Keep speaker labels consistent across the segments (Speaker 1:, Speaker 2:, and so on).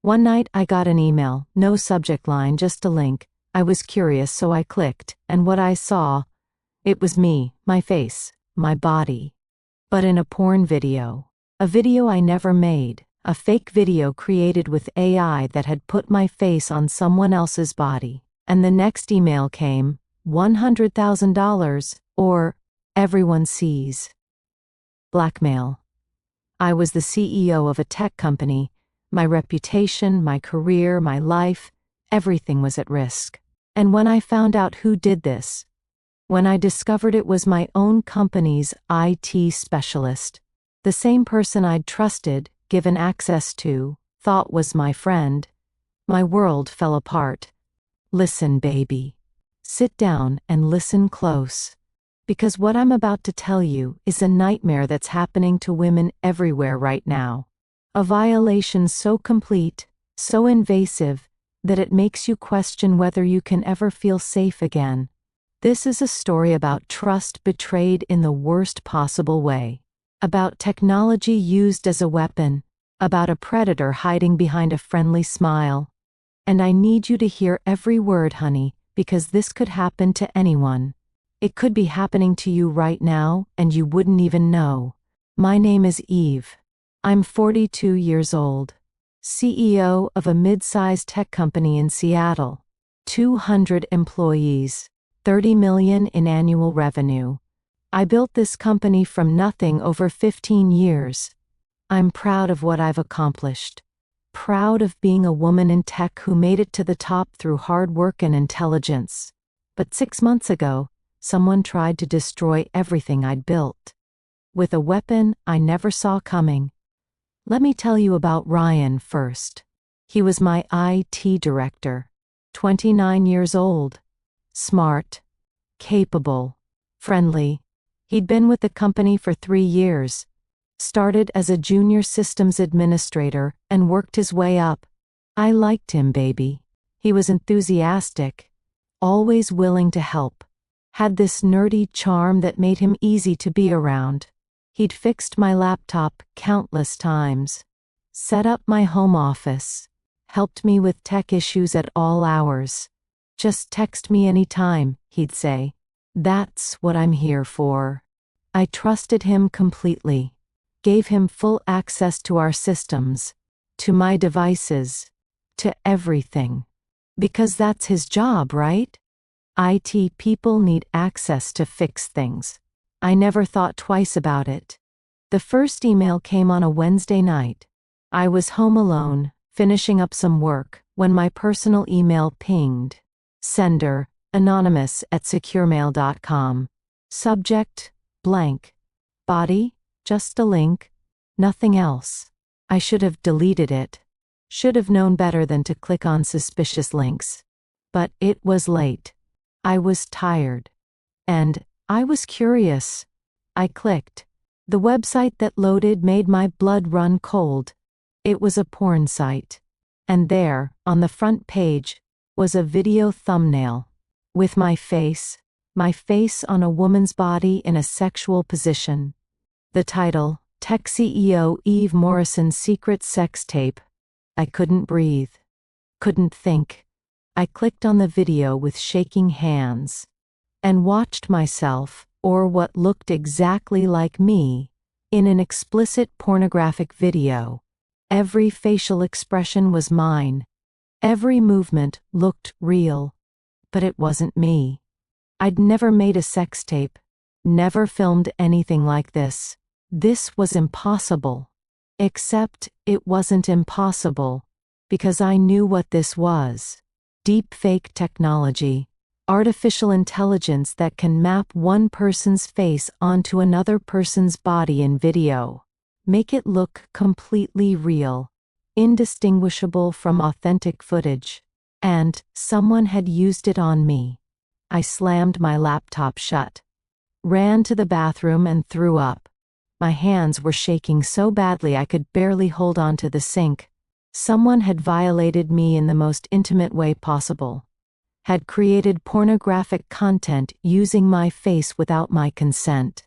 Speaker 1: One night I got an email, no subject line, just a link. I was curious, so I clicked, and what I saw, it was me, my face, my body. But in a porn video. A video I never made, a fake video created with AI that had put my face on someone else's body. And the next email came, $100,000, or everyone sees. Blackmail. I was the CEO of a tech company. My reputation, my career, my life, everything was at risk. And when I found out who did this, when I discovered it was my own company's IT specialist, the same person I'd trusted, given access to, thought was my friend, my world fell apart. Listen, baby. Sit down and listen close. Because what I'm about to tell you is a nightmare that's happening to women everywhere right now. A violation so complete, so invasive, that it makes you question whether you can ever feel safe again. This is a story about trust betrayed in the worst possible way, about technology used as a weapon, about a predator hiding behind a friendly smile. And I need you to hear every word, honey, because this could happen to anyone. It could be happening to you right now, and you wouldn't even know. My name is Eve. I'm 42 years old, CEO of a mid-sized tech company in Seattle, 200 employees, 30 million in annual revenue. I built this company from nothing over 15 years. I'm proud of what I've accomplished. Proud of being a woman in tech who made it to the top through hard work and intelligence. But 6 months ago, someone tried to destroy everything I'd built. With a weapon I never saw coming. Let me tell you about Ryan first. He was my IT director, 29 years old, smart, capable, friendly. He'd been with the company for 3 years, started as a junior systems administrator and worked his way up. I liked him, baby. He was enthusiastic, always willing to help, had this nerdy charm that made him easy to be around. He'd fixed my laptop countless times, set up my home office, helped me with tech issues at all hours. Just text me anytime, he'd say. That's what I'm here for. I trusted him completely, gave him full access to our systems, to my devices, to everything. Because that's his job, right? IT people need access to fix things. I never thought twice about it. The first email came on a Wednesday night. I was home alone, finishing up some work, when my personal email pinged. Sender, anonymous at securemail.com. Subject, blank. Body, just a link, nothing else. I should have deleted it. Should have known better than to click on suspicious links. But it was late. I was tired. And I was curious. I clicked. The website that loaded made my blood run cold. It was a porn site. And there, on the front page, was a video thumbnail. With my face on a woman's body in a sexual position. The title, Tech CEO Eve Morrison's Secret Sex Tape. I couldn't breathe. Couldn't think. I clicked on the video with shaking hands. And watched myself, or what looked exactly like me, in an explicit pornographic video. Every facial expression was mine. Every movement looked real. But it wasn't me. I'd never made a sex tape, never filmed anything like this. This was impossible. Except it wasn't impossible, because I knew what this was. Deepfake technology. Artificial intelligence that can map one person's face onto another person's body in video. Make it look completely real, indistinguishable from authentic footage. And someone had used it on me. I slammed my laptop shut, ran to the bathroom and threw up. My hands were shaking so badly I could barely hold on to the sink. Someone had violated me in the most intimate way possible. Had created pornographic content using my face without my consent.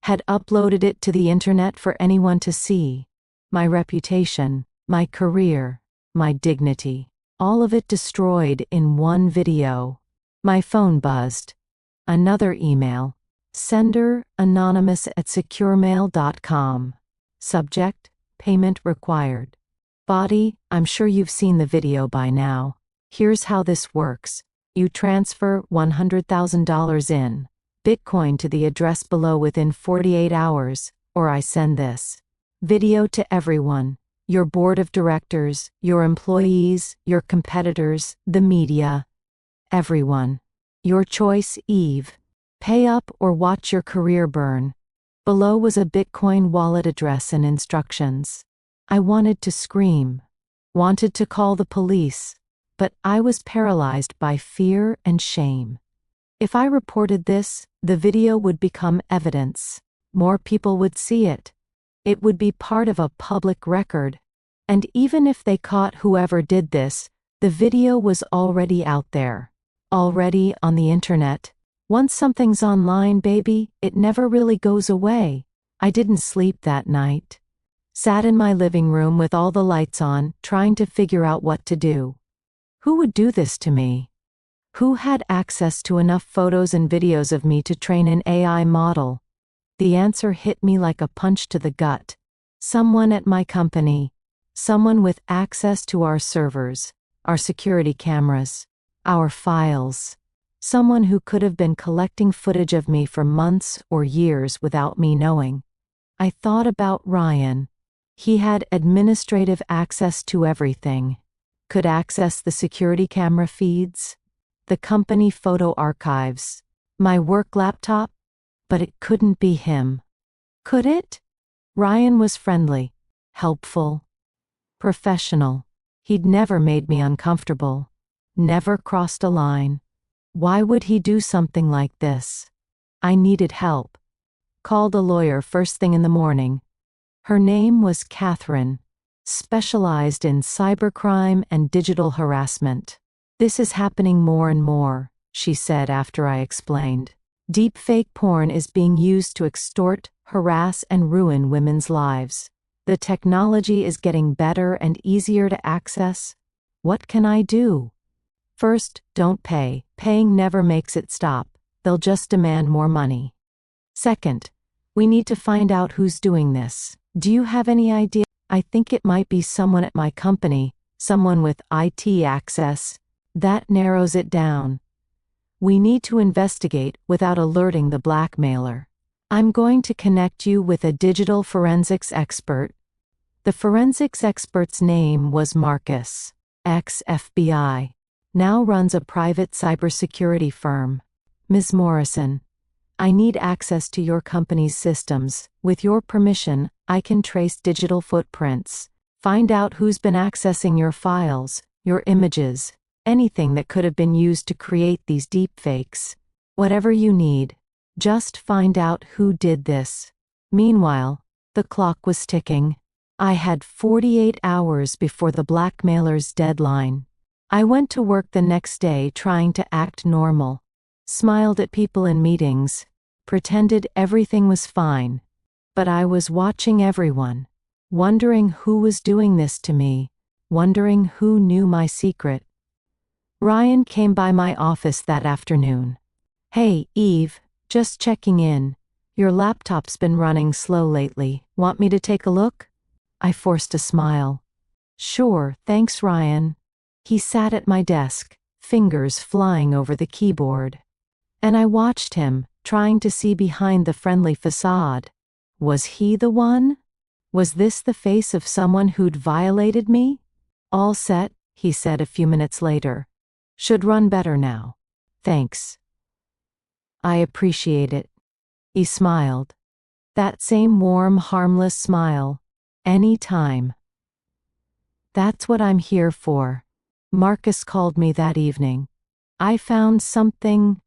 Speaker 1: Had uploaded it to the internet for anyone to see. My reputation, my career, my dignity. All of it destroyed in one video. My phone buzzed. Another email. Sender anonymous@securemail.com. Subject: payment required. Body: I'm sure you've seen the video by now. Here's how this works. You transfer $100,000 in Bitcoin to the address below within 48 hours, or I send this video to everyone: your board of directors, your employees, your competitors, the media, everyone. Your choice, Eve. Pay up or watch your career burn. Below was a Bitcoin wallet address and instructions. I wanted to scream, wanted to call the police, but I was paralyzed by fear and shame. If I reported this, the video would become evidence. More people would see it. It would be part of a public record. And even if they caught whoever did this, the video was already out there. Already on the internet. Once something's online, baby, it never really goes away. I didn't sleep that night. Sat in my living room with all the lights on, trying to figure out what to do. Who would do this to me? Who had access to enough photos and videos of me to train an AI model? The answer hit me like a punch to the gut. Someone at my company. Someone with access to our servers, our security cameras, our files. Someone who could have been collecting footage of me for months or years without me knowing. I thought about Ryan. He had administrative access to everything. Could access the security camera feeds, the company photo archives, my work laptop, but it couldn't be him. Could it? Ryan was friendly, helpful, professional. He'd never made me uncomfortable, never crossed a line. Why would he do something like this? I needed help. Called a lawyer first thing in the morning. Her name was Catherine, specialized in cybercrime and digital harassment. This is happening more and more, she said after I explained. Deepfake porn is being used to extort, harass, and ruin women's lives. The technology is getting better and easier to access. What can I do? First, don't pay. Paying never makes it stop. They'll just demand more money. Second, we need to find out who's doing this. Do you have any idea? I think it might be someone at my company, someone with IT access. That narrows it down. We need to investigate without alerting the blackmailer. I'm going to connect you with a digital forensics expert. The forensics expert's name was Marcus, ex-FBI. Now runs a private cybersecurity firm. Ms. Morrison, I need access to your company's systems. With your permission, I can trace digital footprints. Find out who's been accessing your files, your images, anything that could have been used to create these deepfakes. Whatever you need, just find out who did this. Meanwhile, the clock was ticking. I had 48 hours before the blackmailer's deadline. I went to work the next day trying to act normal, smiled at people in meetings, pretended everything was fine. But I was watching everyone, wondering who was doing this to me, wondering who knew my secret. Ryan came by my office that afternoon. Hey, Eve, just checking in. Your laptop's been running slow lately. Want me to take a look? I forced a smile. Sure, thanks, Ryan. He sat at my desk, fingers flying over the keyboard. And I watched him, trying to see behind the friendly facade. Was he the one? Was this the face of someone who'd violated me? All set, he said a few minutes later. Should run better now. Thanks. I appreciate it. He smiled. That same warm, harmless smile. Any time. That's what I'm here for. Marcus called me that evening. I found something.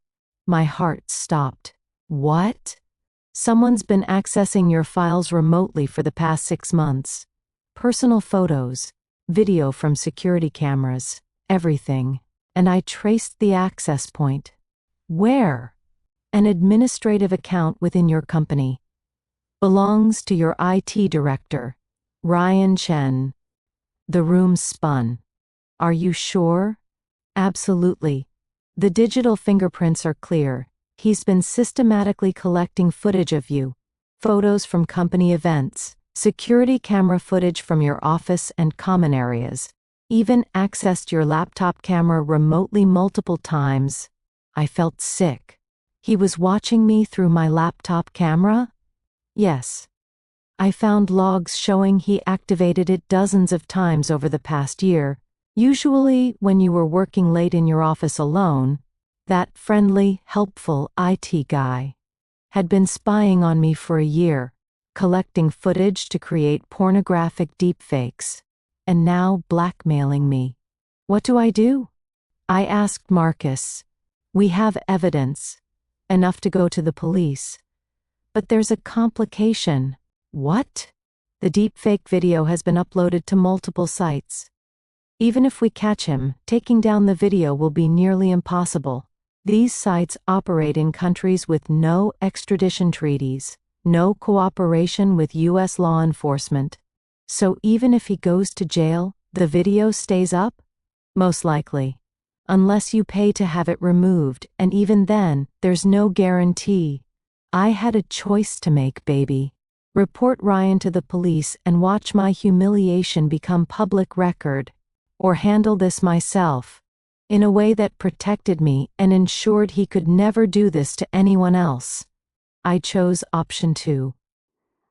Speaker 1: My heart stopped. What? Someone's been accessing your files remotely for the past 6 months. Personal photos, video from security cameras, everything. And I traced the access point. Where? An administrative account within your company. Belongs to your IT director, Ryan Chen. The room spun. Are you sure? Absolutely. The digital fingerprints are clear. He's been systematically collecting footage of you. Photos from company events, security camera footage from your office and common areas. Even accessed your laptop camera remotely multiple times. I felt sick. He was watching me through my laptop camera? Yes. I found logs showing he activated it dozens of times over the past year, usually when you were working late in your office alone. That friendly, helpful IT guy had been spying on me for a year, collecting footage to create pornographic deepfakes, and now blackmailing me. What do I do? I asked Marcus. We have evidence, enough to go to the police. But there's a complication. What? The deepfake video has been uploaded to multiple sites. Even if we catch him, taking down the video will be nearly impossible. These sites operate in countries with no extradition treaties, no cooperation with U.S. law enforcement. So even if he goes to jail, the video stays up? Most likely. Unless you pay to have it removed, and even then, there's no guarantee. I had a choice to make, baby. Report Ryan to the police and watch my humiliation become public record, or handle this myself, in a way that protected me and ensured he could never do this to anyone else. I chose option 2.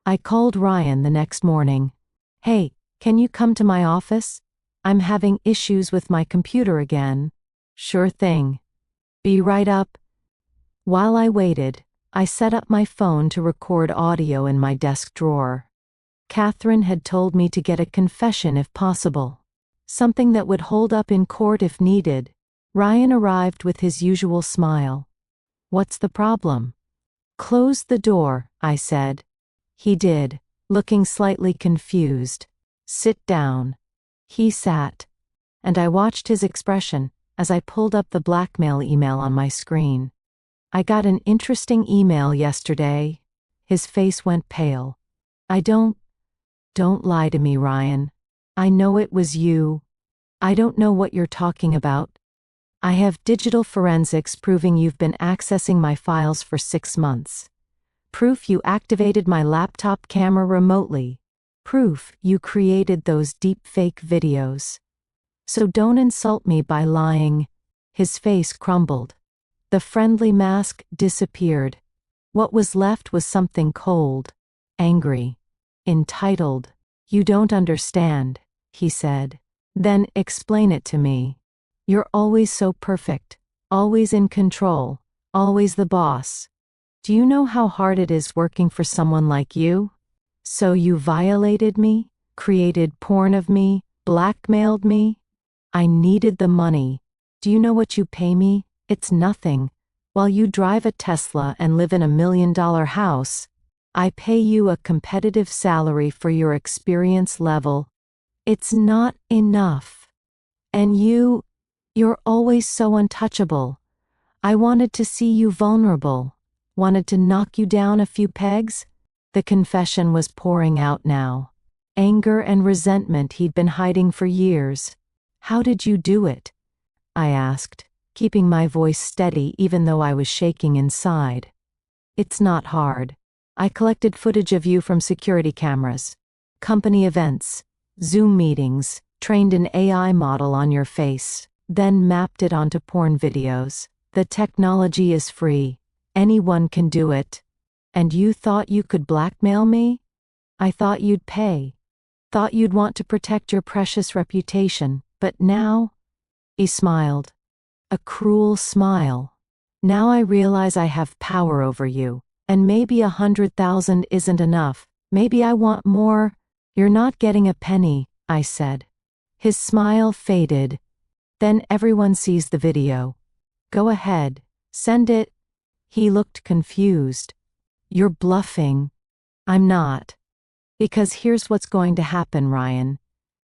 Speaker 1: I called Ryan the next morning. Hey, can you come to my office? I'm having issues with my computer again. Sure thing. Be right up. While I waited, I set up my phone to record audio in my desk drawer. Catherine had told me to get a confession if possible. Something that would hold up in court if needed. Ryan arrived with his usual smile. What's the problem? Close the door, I said. He did, looking slightly confused. Sit down. He sat, and I watched his expression as I pulled up the blackmail email on my screen. I got an interesting email yesterday. His face went pale. Don't lie to me, Ryan. I know it was you. I don't know what you're talking about. I have digital forensics proving you've been accessing my files for 6 months. Proof you activated my laptop camera remotely. Proof you created those deepfake videos. So don't insult me by lying. His face crumbled. The friendly mask disappeared. What was left was something cold, angry, entitled. You don't understand, he said. Then explain it to me. You're always so perfect, always in control, always the boss. Do you know how hard it is working for someone like you? So you violated me, created porn of me, blackmailed me? I needed the money. Do you know what you pay me? It's nothing. While you drive a Tesla and live in $1 million house, I pay you a competitive salary for your experience level. It's not enough. And you're always so untouchable. I wanted to see you vulnerable, wanted to knock you down a few pegs. The confession was pouring out now. Anger and resentment he'd been hiding for years. How did you do it? I asked, keeping my voice steady even though I was shaking inside. It's not hard. I collected footage of you from security cameras, company events, Zoom meetings, trained an AI model on your face, then mapped it onto porn videos. The technology is free. Anyone can do it. And you thought you could blackmail me? I thought you'd pay. Thought you'd want to protect your precious reputation, but now? He smiled. A cruel smile. Now I realize I have power over you, and maybe 100,000 isn't enough. Maybe I want more. You're not getting a penny, I said. His smile faded. Then everyone sees the video. Go ahead, send it. He looked confused. You're bluffing. I'm not. Because here's what's going to happen, Ryan.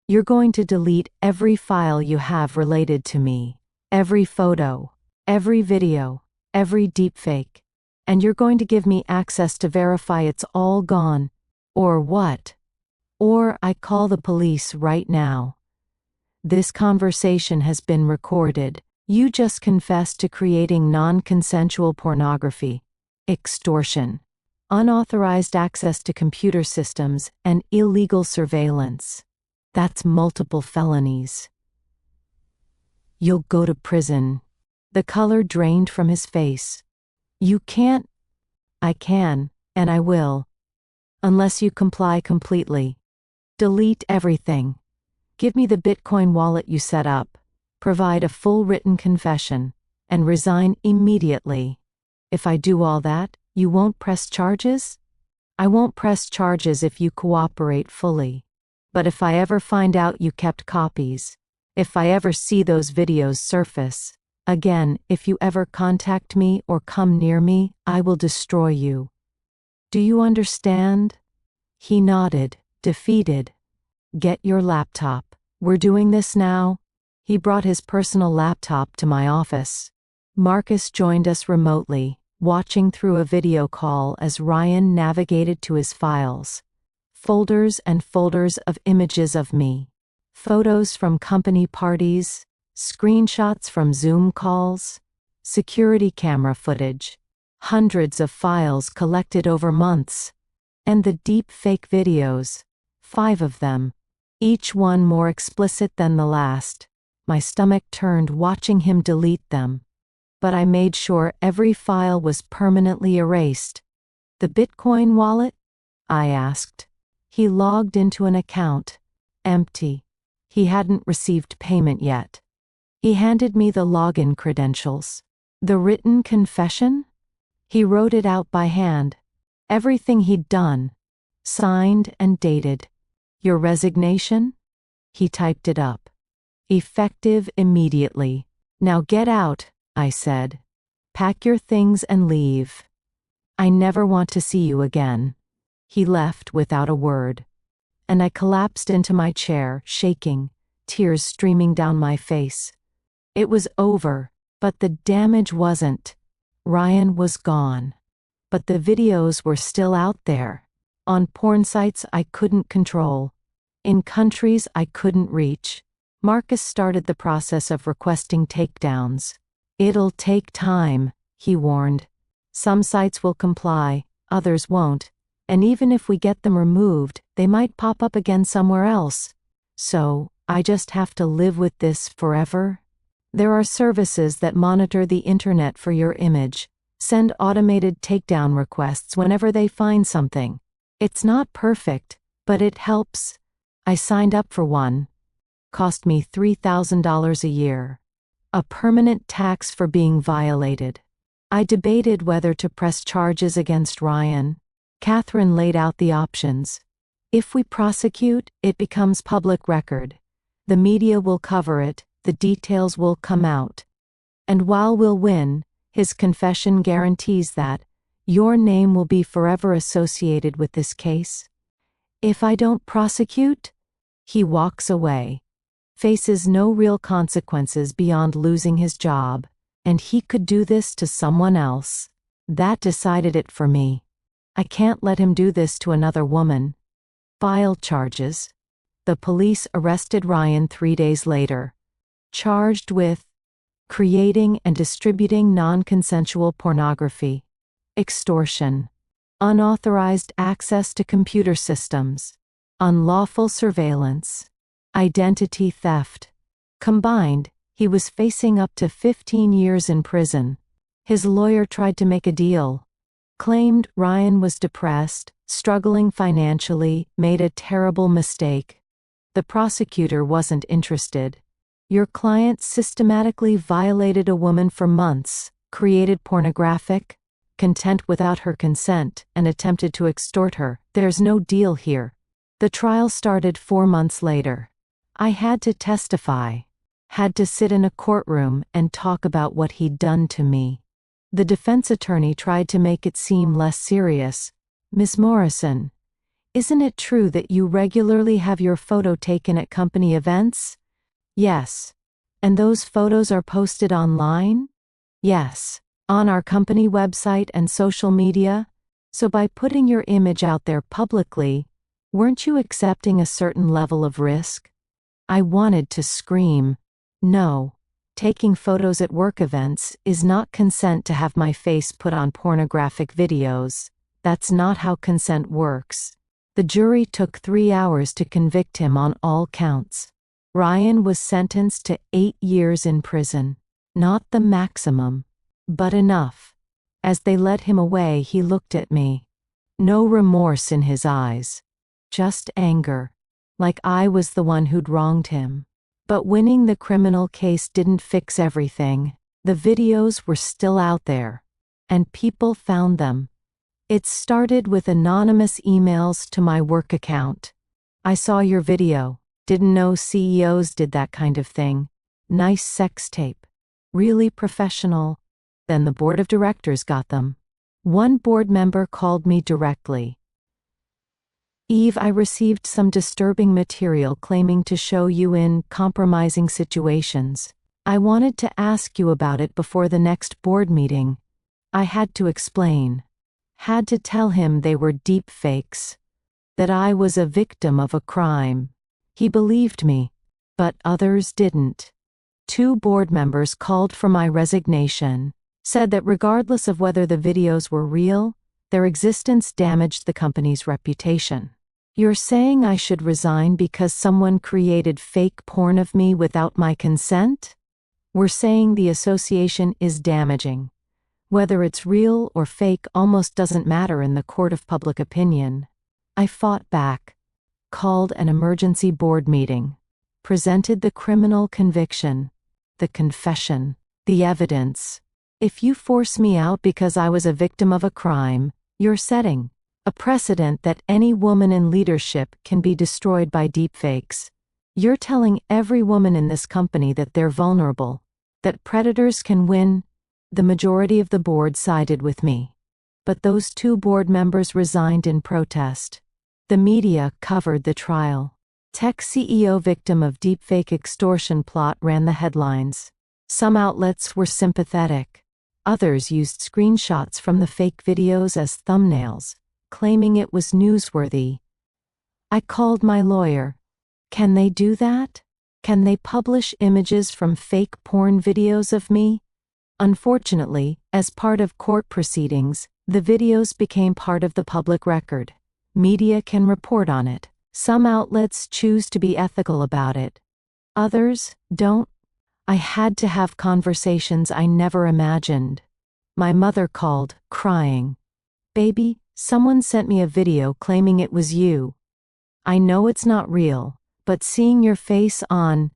Speaker 1: You're going to delete every file you have related to me. Every photo, every video, every deepfake. And you're going to give me access to verify it's all gone. Or what? Or I call the police right now. This conversation has been recorded. You just confessed to creating non-consensual pornography, extortion, unauthorized access to computer systems, and illegal surveillance. That's multiple felonies. You'll go to prison. The color drained from his face. You can't. I can, and I will. Unless you comply completely. Delete everything. Give me the Bitcoin wallet you set up. Provide a full written confession. And resign immediately. If I do all that, you won't press charges? I won't press charges if you cooperate fully. But if I ever find out you kept copies, if I ever see those videos surface, again, if you ever contact me or come near me, I will destroy you. Do you understand? He nodded, defeated. Get your laptop. We're doing this now. He brought his personal laptop to my office. Marcus joined us remotely, watching through a video call as Ryan navigated to his files. Folders and folders of images of me. Photos from company parties, screenshots from Zoom calls, security camera footage, hundreds of files collected over months, and the deepfake videos, 5 of them, each one more explicit than the last. My stomach turned watching him delete them. But I made sure every file was permanently erased. The Bitcoin wallet? I asked. He logged into an account. Empty. He hadn't received payment yet. He handed me the login credentials. The written confession? He wrote it out by hand. Everything he'd done. Signed and dated. Your resignation? He typed it up. Effective immediately. Now get out, I said. Pack your things and leave. I never want to see you again. He left without a word. And I collapsed into my chair, shaking, tears streaming down my face. It was over, but the damage wasn't. Ryan was gone. But the videos were still out there. On porn sites I couldn't control. In countries I couldn't reach. Marcus started the process of requesting takedowns. It'll take time, he warned. Some sites will comply, others won't. And even if we get them removed, they might pop up again somewhere else. So, I just have to live with this forever? There are services that monitor the internet for your image, send automated takedown requests whenever they find something. It's not perfect, but it helps. I signed up for one. Cost me $3,000 a year. A permanent tax for being violated. I debated whether to press charges against Ryan. Catherine laid out the options. If we prosecute, it becomes public record. The media will cover it, the details will come out. And while we'll win, his confession guarantees that your name will be forever associated with this case. If I don't prosecute, he walks away. Faces no real consequences beyond losing his job, and he could do this to someone else. That decided it for me. I can't let him do this to another woman. File charges. The police arrested Ryan 3 days later, charged with creating and distributing non-consensual pornography, extortion, unauthorized access to computer systems, unlawful surveillance, identity theft. Combined, he was facing up to 15 years in prison. His lawyer tried to make a deal. Claimed Ryan was depressed, struggling financially, made a terrible mistake. The prosecutor wasn't interested. Your client systematically violated a woman for months, created pornographic content without her consent, and attempted to extort her. There's no deal here. The trial started 4 months later. I had to testify. Had to sit in a courtroom and talk about what he'd done to me. The defense attorney tried to make it seem less serious. Miss Morrison, isn't it true that you regularly have your photo taken at company events? Yes. And those photos are posted online? Yes. On our company website and social media? So by putting your image out there publicly, weren't you accepting a certain level of risk? I wanted to scream. No. Taking photos at work events is not consent to have my face put on pornographic videos. That's not how consent works. The jury took 3 hours to convict him on all counts. Ryan was sentenced to 8 years in prison. Not the maximum, but enough. As they led him away, he looked at me. No remorse in his eyes. Just anger. Like I was the one who'd wronged him. But winning the criminal case didn't fix everything. The videos were still out there. And people found them. It started with anonymous emails to my work account. I saw your video. Didn't know CEOs did that kind of thing. Nice sex tape. Really professional. Then the board of directors got them. One board member called me directly. Eve, I received some disturbing material claiming to show you in compromising situations. I wanted to ask you about it before the next board meeting. I had to explain. Had to tell him they were deepfakes. That I was a victim of a crime. He believed me, but others didn't. 2 board members called for my resignation, said that regardless of whether the videos were real, their existence damaged the company's reputation. You're saying I should resign because someone created fake porn of me without my consent? We're saying the association is damaging. Whether it's real or fake almost doesn't matter in the court of public opinion. I fought back, called an emergency board meeting, presented the criminal conviction, the confession, the evidence. If you force me out because I was a victim of a crime, you're setting a precedent that any woman in leadership can be destroyed by deepfakes. You're telling every woman in this company that they're vulnerable, that predators can win. The majority of the board sided with me. But those 2 board members resigned in protest. The media covered the trial. Tech CEO victim of deepfake extortion plot ran the headlines. Some outlets were sympathetic. Others used screenshots from the fake videos as thumbnails, claiming it was newsworthy. I called my lawyer. Can they do that? Can they publish images from fake porn videos of me? Unfortunately, as part of court proceedings, the videos became part of the public record. Media can report on it. Some outlets choose to be ethical about it. Others don't. I had to have conversations I never imagined. My mother called, crying. Baby, someone sent me a video claiming it was you. I know it's not real, but seeing your face on...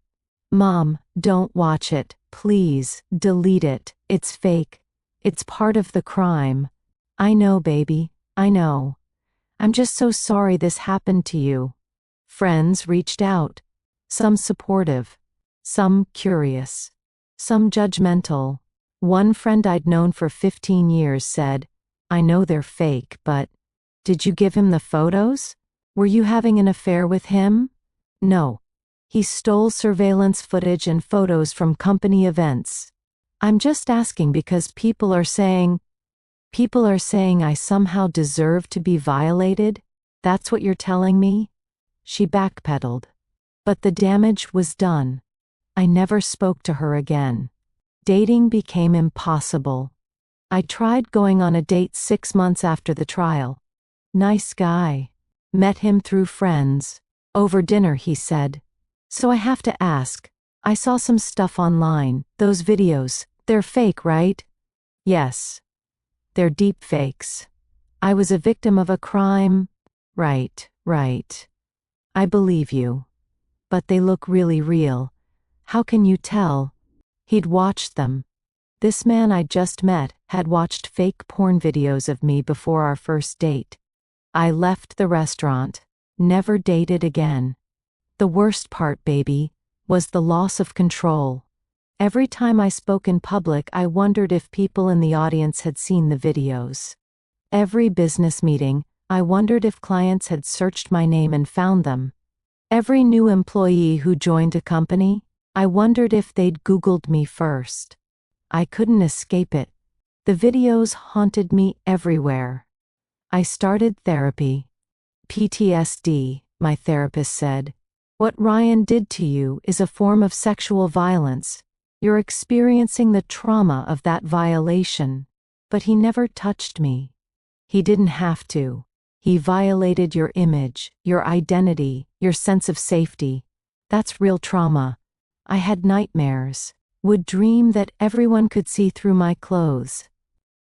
Speaker 1: Mom, don't watch it, please, delete it, it's fake. It's part of the crime. I know, baby, I know. I'm just so sorry this happened to you. Friends reached out. Some supportive. Some curious. Some judgmental. One friend I'd known for 15 years said, I know they're fake, but did you give him the photos? Were you having an affair with him? No. He stole surveillance footage and photos from company events. I'm just asking because people are saying I somehow deserve to be violated? That's what you're telling me? She backpedaled. But the damage was done. I never spoke to her again. Dating became impossible. I tried going on a date 6 months after the trial. Nice guy. Met him through friends. Over dinner, he said. So I have to ask. I saw some stuff online. Those videos, they're fake, right? Yes. They're deep fakes. I was a victim of a crime. Right. I believe you. But they look really real. How can you tell? He'd watched them. This man I just met had watched fake porn videos of me before our first date. I left the restaurant, never dated again. The worst part, baby, was the loss of control. Every time I spoke in public, I wondered if people in the audience had seen the videos. Every business meeting, I wondered if clients had searched my name and found them. Every new employee who joined a company, I wondered if they'd Googled me first. I couldn't escape it. The videos haunted me everywhere. I started therapy. PTSD, my therapist said. What Ryan did to you is a form of sexual violence. You're experiencing the trauma of that violation. But he never touched me. He didn't have to. He violated your image, your identity, your sense of safety. That's real trauma. I had nightmares. Would dream that everyone could see through my clothes.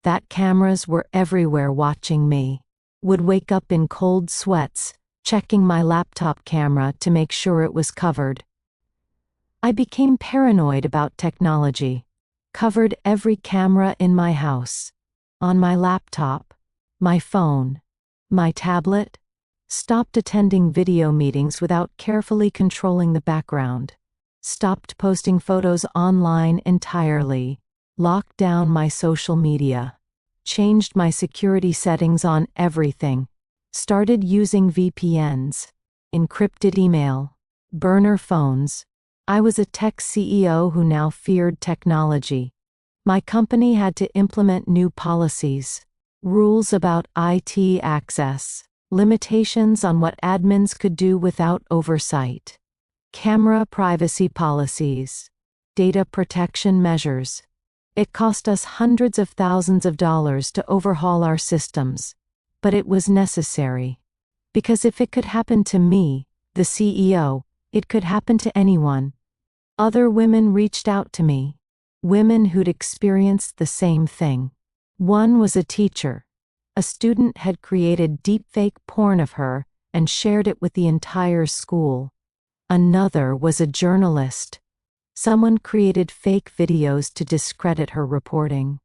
Speaker 1: That cameras were everywhere watching me. Would wake up in cold sweats, checking my laptop camera to make sure it was covered. I became paranoid about technology. Covered every camera in my house. On my laptop. My phone. My tablet. Stopped attending video meetings without carefully controlling the background. Stopped posting photos online entirely. Locked down my social media. Changed my security settings on everything. Started using VPNs. Encrypted email. Burner phones. I was a tech CEO who now feared technology. My company had to implement new policies. Rules about IT access. Limitations on what admins could do without oversight. Camera privacy policies. Data protection measures. It cost us hundreds of thousands of dollars to overhaul our systems. But it was necessary. Because if it could happen to me, the CEO, it could happen to anyone. Other women reached out to me. Women who'd experienced the same thing. One was a teacher. A student had created deepfake porn of her and shared it with the entire school. Another was a journalist. Someone created fake videos to discredit her reporting.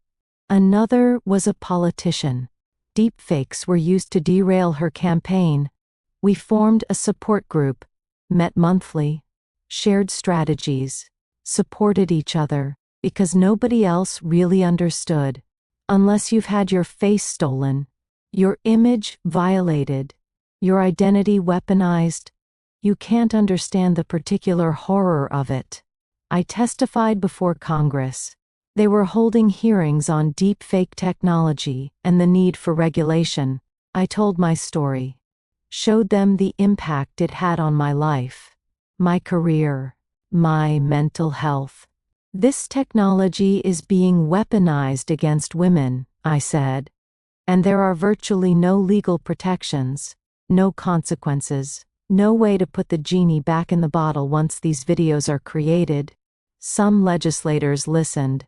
Speaker 1: Another was a politician. Deepfakes were used to derail her campaign. We formed a support group, met monthly, shared strategies, supported each other, because nobody else really understood. Unless you've had your face stolen, your image violated, your identity weaponized, you can't understand the particular horror of it. I testified before Congress. They were holding hearings on deepfake technology and the need for regulation. I told my story. Showed them the impact it had on my life. My career, my mental health. This technology is being weaponized against women, I said. And there are virtually no legal protections, no consequences, no way to put the genie back in the bottle once these videos are created. Some legislators listened.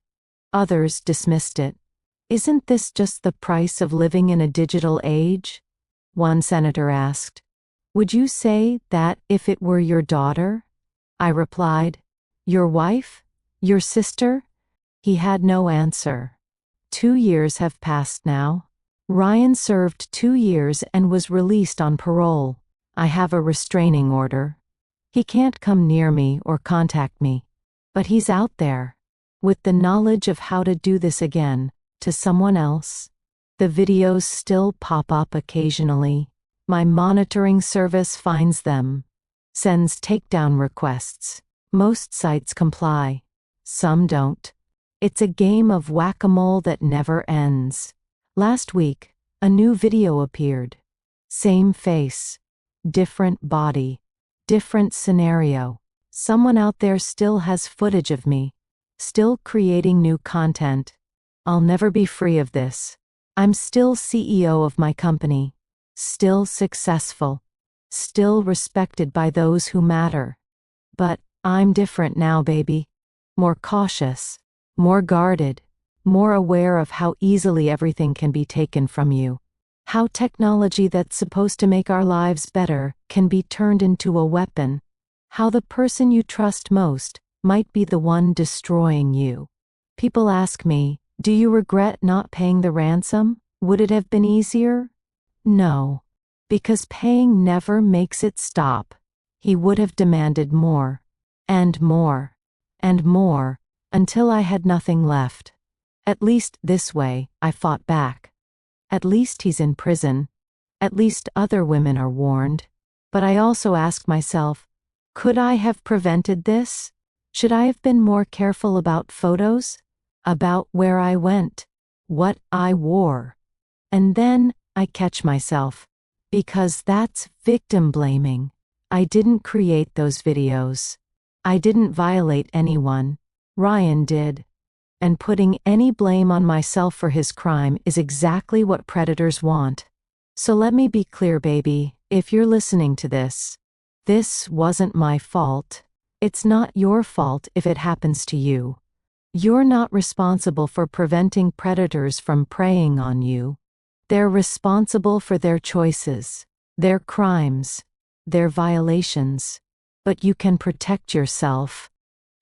Speaker 1: Others dismissed it. Isn't this just the price of living in a digital age? One senator asked. Would you say that if it were your daughter? I replied. Your wife? Your sister? He had no answer. 2 years have passed now. Ryan served 2 years and was released on parole. I have a restraining order. He can't come near me or contact me. But he's out there. With the knowledge of how to do this again, to someone else. The videos still pop up occasionally. My monitoring service finds them. Sends takedown requests. Most sites comply. Some don't. It's a game of whack-a-mole that never ends. Last week, a new video appeared. Same face. Different body. Different scenario. Someone out there still has footage of me. Still creating new content. I'll never be free of this. I'm still CEO of my company. Still successful. Still respected by those who matter. But I'm different now, baby. More cautious. More guarded. More aware of how easily everything can be taken from you. How technology that's supposed to make our lives better can be turned into a weapon. How the person you trust most might be the one destroying you. People ask me, do you regret not paying the ransom? Would it have been easier? No. Because paying never makes it stop. He would have demanded more. And more. And more. Until I had nothing left. At least this way, I fought back. At least he's in prison. At least other women are warned. But I also ask myself, could I have prevented this? Should I have been more careful about photos? About where I went? What I wore? And then I catch myself. Because that's victim blaming. I didn't create those videos. I didn't violate anyone. Ryan did. And putting any blame on myself for his crime is exactly what predators want. So let me be clear, baby, if you're listening to this. This wasn't my fault. It's not your fault if it happens to you. You're not responsible for preventing predators from preying on you. They're responsible for their choices, their crimes, their violations. But you can protect yourself.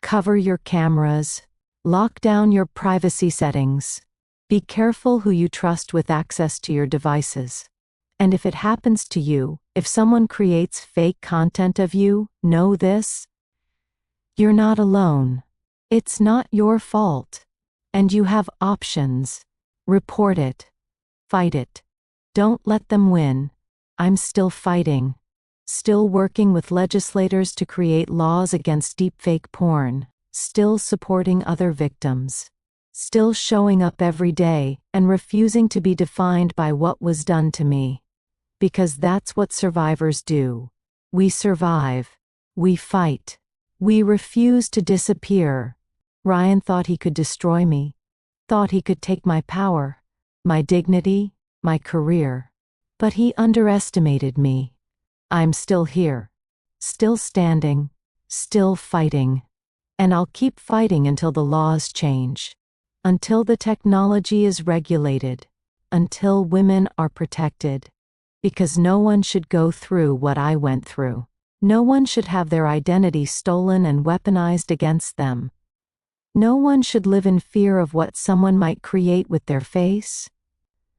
Speaker 1: Cover your cameras. Lock down your privacy settings. Be careful who you trust with access to your devices. And if it happens to you, if someone creates fake content of you, know this: you're not alone. It's not your fault. And you have options. Report it. Fight it. Don't let them win. I'm still fighting. Still working with legislators to create laws against deepfake porn. Still supporting other victims. Still showing up every day and refusing to be defined by what was done to me. Because that's what survivors do. We survive. We fight. We refuse to disappear. Ryan thought he could destroy me. Thought he could take my power, my dignity, my career. But he underestimated me. I'm still here. Still standing. Still fighting. And I'll keep fighting until the laws change. Until the technology is regulated. Until women are protected. Because no one should go through what I went through. No one should have their identity stolen and weaponized against them. No one should live in fear of what someone might create with their face.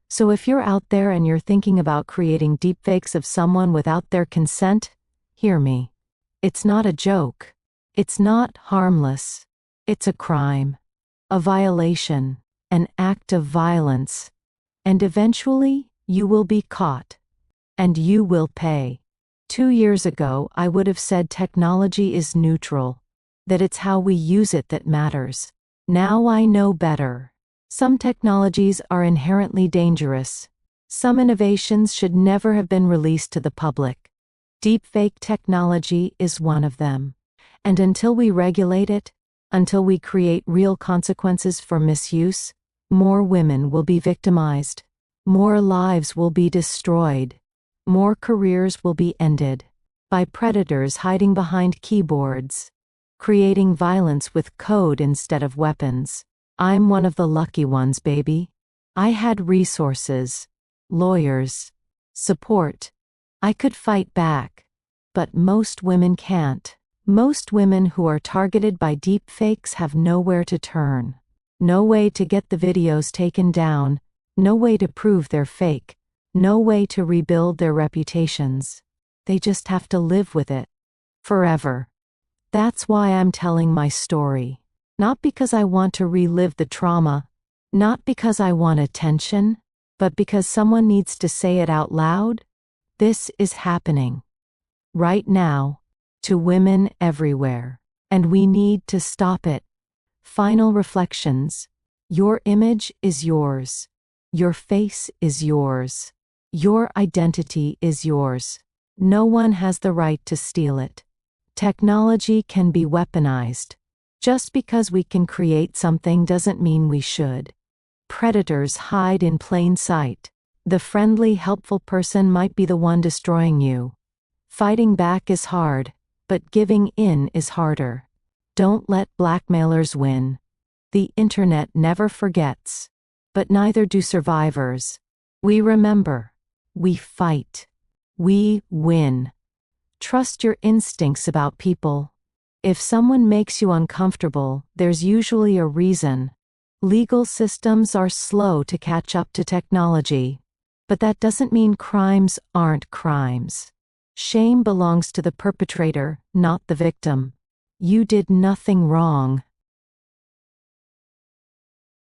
Speaker 1: So if you're out there and you're thinking about creating deepfakes of someone without their consent, hear me. It's not a joke. It's not harmless. It's a crime. A violation. An act of violence. And eventually, you will be caught. And you will pay. 2 years ago, I would have said technology is neutral. That it's how we use it that matters. Now I know better. Some technologies are inherently dangerous. Some innovations should never have been released to the public. Deepfake technology is one of them. And until we regulate it, until we create real consequences for misuse, more women will be victimized. More lives will be destroyed. More careers will be ended. By predators hiding behind keyboards. Creating violence with code instead of weapons. I'm one of the lucky ones, baby. I had resources, lawyers, support. I could fight back. But most women can't. Most women who are targeted by deepfakes have nowhere to turn. No way to get the videos taken down. No way to prove they're fake. No way to rebuild their reputations. They just have to live with it. Forever. That's why I'm telling my story. Not because I want to relive the trauma. Not because I want attention. But because someone needs to say it out loud. This is happening. Right now. To women everywhere. And we need to stop it. Final reflections. Your image is yours. Your face is yours. Your identity is yours. No one has the right to steal it. Technology can be weaponized. Just because we can create something doesn't mean we should. Predators hide in plain sight. The friendly, helpful person might be the one destroying you. Fighting back is hard, but giving in is harder. Don't let blackmailers win. The internet never forgets. But neither do survivors. We remember. We fight. We win. Trust your instincts about people. If someone makes you uncomfortable, there's usually a reason. Legal systems are slow to catch up to technology. But that doesn't mean crimes aren't crimes. Shame belongs to the perpetrator, not the victim. You did nothing wrong.